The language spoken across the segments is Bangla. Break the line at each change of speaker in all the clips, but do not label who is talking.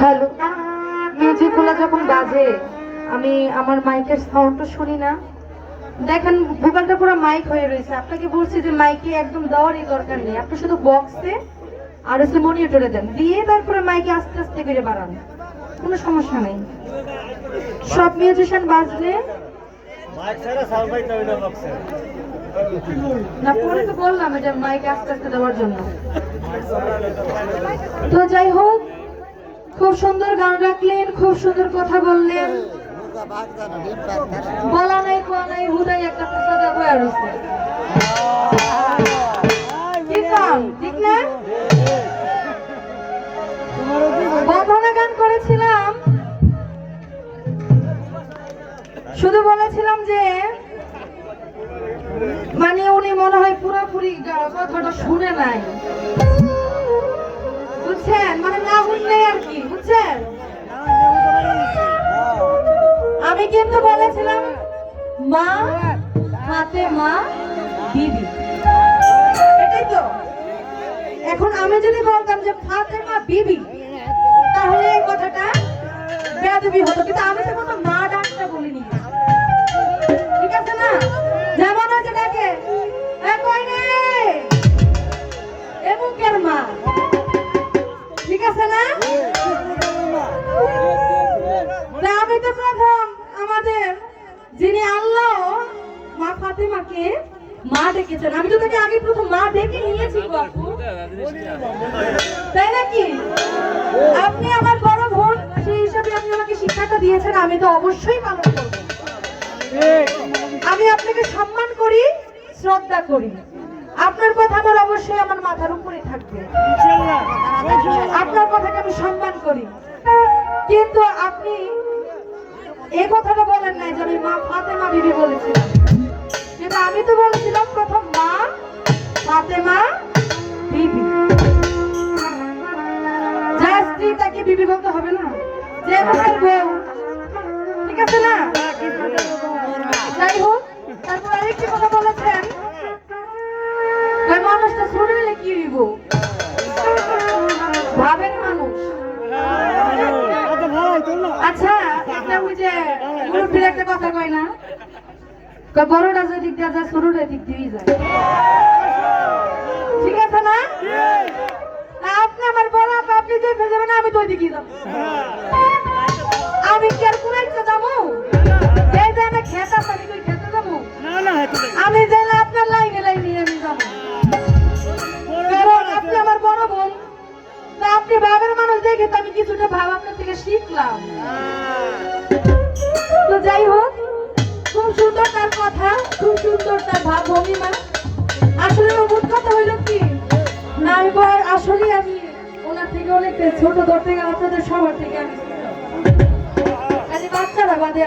হ্যালো, মিউজিকগুলো যখন বাজে আমি আমার মাইকের সাউন্ডটা শুনি না। দেখেন ভোকালটা পুরো মাইক হয়ে রয়েছে। আপনাকে বলছি যে মাইকে একদম দেওয়ারই দরকার নেই, আপনি শুধু বক্সে আর হচ্ছে মনিটরে দেন, দিয়ে তারপরে মাইকে আস্তে আস্তে করে বাড়ান, কোনো সমস্যা নেই। সব মিউজিশিয়ান বাজলে না, পরে তো বললাম যে মাইকে আস্তে আস্তে দেওয়ার জন্য। তো যাই হোক, খুব সুন্দর গান রাখলেন, খুব সুন্দর কথা বললেন, বলা নাই কোয়া নাই, হুদাই একটা প্রসাদ হয়ে রয়েছে। ঠিক না? বন্ধনা গান করেছিলাম, শুধু বলেছিলাম যে মানে উনি মনে হয় পুরোপুরি কথাটা শুনে নাই, বুঝছেন? মানে না শুনলে আর কি, বুঝছেন? আমি কিন্তু বলেছিলাম মা হাতে মা দিদি, এটাই তো। এখন আমি যদি বলতাম যে ফাতেমা বিবি, তাহলে এই কথাটা বেয়াদবি হতো, কিন্তু আমি তো কোনো মা ডাকটা বলিনি, ঠিক আছে না? যেমন হচ্ছে ডাকে কই রে এমুকের মা, ঠিক আছে না? আমি তো প্রথম আমাদের যিনি আল্লাহ মা ফাতেমাকে মা ডেকেছেন, আমি তো তাকে আগে প্রথম মা ডেকে নিয়েছি বাপু, তাই নাকি? আপনি আমার বড় বোন, সেই হিসাবে আপনি আমাকে শিক্ষাটা দিয়েছেন, আমি তো অবশ্যই পালন করব। আমি আপনাকে সম্মান করি, শ্রদ্ধা করি, আপনার কথা আমার অবশ্যই আমার মাথার উপরে থাকবে, আপনার কথাকে আমি সম্মান করি। কিন্তু আপনি এই কথাটা বলেন নাই যে আমি মা ফাতেমা বিবি বলেছিলাম, কিন্তু আমি তো বলেছিলাম প্রথম মা ফাতেমা বিবি। যার স্ত্রী তাকে বিবি বলতে হবে না, যে মুখের বউ, ঠিক আছে না? যাই হোক, তারপর আরেকটি কথা বলেছেন, মানুষটা শুনলে কি হইব, ভাবেন মানুষ। আচ্ছা, একটা ওই যে মুরব্বীর একটা কথা কয় না, বড়টা যে দিক দিয়ে যায় ছোটটা দিক দিয়ে যায়, ঠিক আছে না? আপনি আমার বড়, আপনি যে যাবেন আমি তো ওই দিকে যাবো, আমি কি আর কুড়াইতে যাবো? এই যে আমি খেতে পারি, তুই খেতে যাবো, আমি গেলে আপনার লাইনে লাইনে আমি যাবো, কারণ আপনি আমার বড় বোন, তা আপনি ভাবের মানুষ দেখে তো আমি কিছুটা ভাব আপনার থেকে শিখলাম। তো যাই হোক, খুব সুন্দর তার কথা, খুব সুন্দর তার ভাব ভঙ্গিমা। আসলে মোট কথা হইল কি, না আমি আসলে আমি ওনার থেকে অনেকটা ছোট, ধরতে গেলে আপনাদের সবার থেকে আমি বাচ্চারা বাদে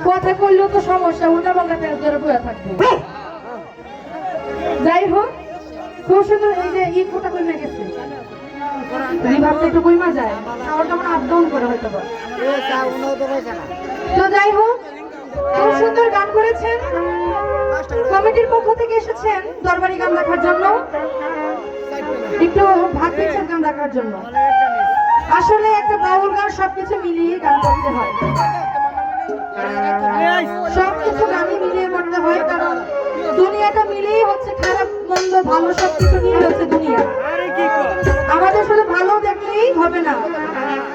কথা কইলেও তো সমস্যা, উল্টা পাল্টা পেঁচ ধরে বয়ে থাকবে। যাই হোক, খুব সুন্দর। এই যে ইকোটা কমে গেছে, রিভাবটা একটু কইমা যায়, সাউন্ডটা মানে আপ ডাউন করে হয়তো বা। তো যাই হোক, খুব সুন্দর গান করেছেন। কমিটির পক্ষ থেকে এসেছেন দরবারি গান দেখার জন্য, একটু ভাগ দিচ্ছেন গান দেখার জন্য। আসলে একটা বাউল গান সবকিছু মিলিয়ে গান করতে হয়, সবকিছু গানে মিলিয়ে করতে হয়, কারণ দুনিয়াটা মিলিয়ে হচ্ছে খারাপ মন্দ ভালো সবকিছু নিয়ে হচ্ছে দুনিয়া। আমাদের শুধু ভালো দেখলেই হবে না,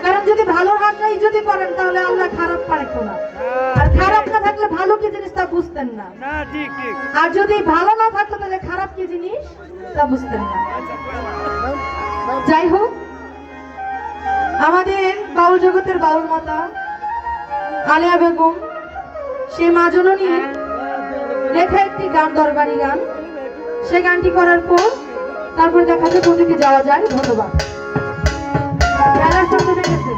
কারণ যদি ভালো হাতটাই যদি করেন তাহলে আল্লাহ খারাপ পারেন না, আর খারাপ না থাকলে ভালো কি জিনিস তা বুঝতেন না, আর যদি ভালো না থাকতো তাহলে খারাপ কি জিনিস তা বুঝতেন না। যাই হোক, আমাদের বাউল জগতের বাউল মাতা আলেয়া বেগম, সে মা জননী লেখা একটি গান, দরবারি গান, সে গানটি করার পর তারপরে দেখা যায় কোথেকে যাওয়া যায়। ধন্যবাদ। খেলার সাথে গেছে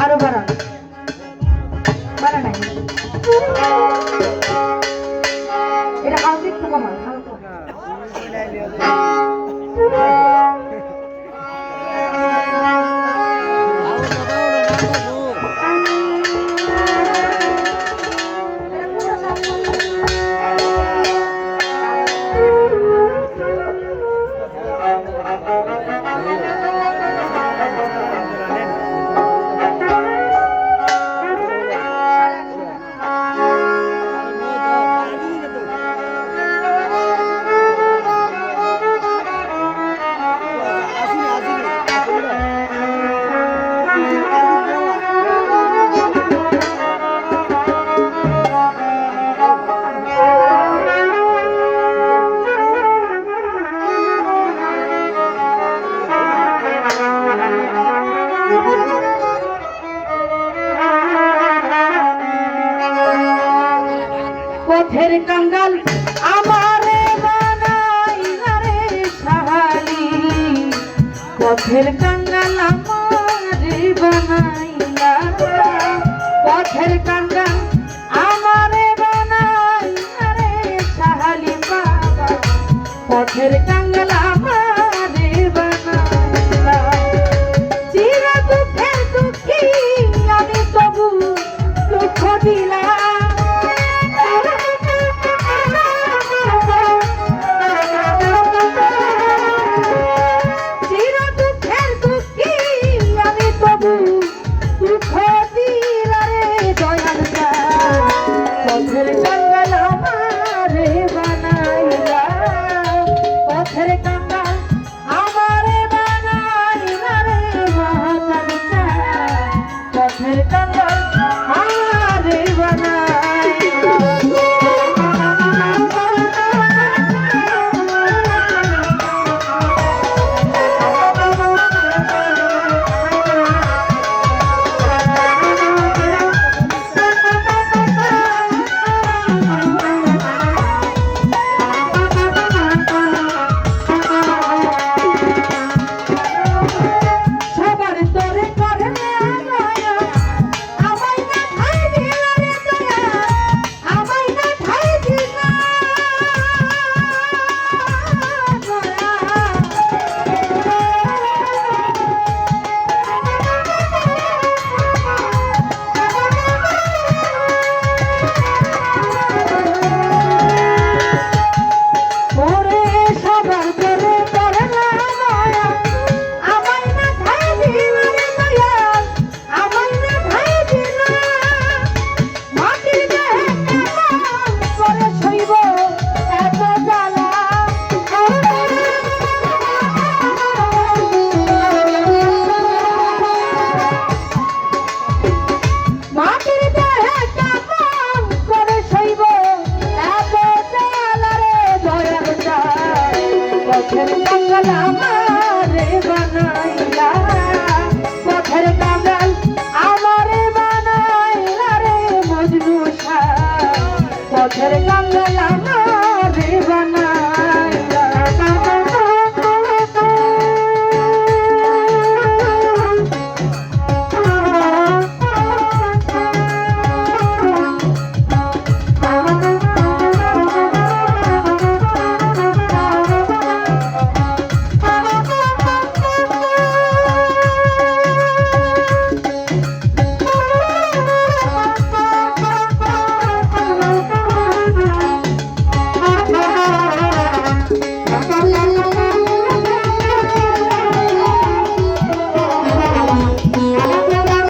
আরো বাড়ান, বাড়া নাই, এটা হালকা একটু কমান, হালকা। পথের কাঙ্গাল আমারে বানাইলা রে সাহালি, পথের কাঙ্গাল আমারে বানাইলা, পথের কাঙ্গাল আমারে বানাইলা রে সাহালি বাবা, পথের কাঙ্গাল আমারে বানাইলা। চির দুঃখের দুঃখী আমি তবু দুঃখ দিলাম, পথের কাঙ্গাল আমারে বানাইলা, পথের কাঙ্গাল আমারে বানাইলা রে মজনু শাহ, পথের কাঙ্গাল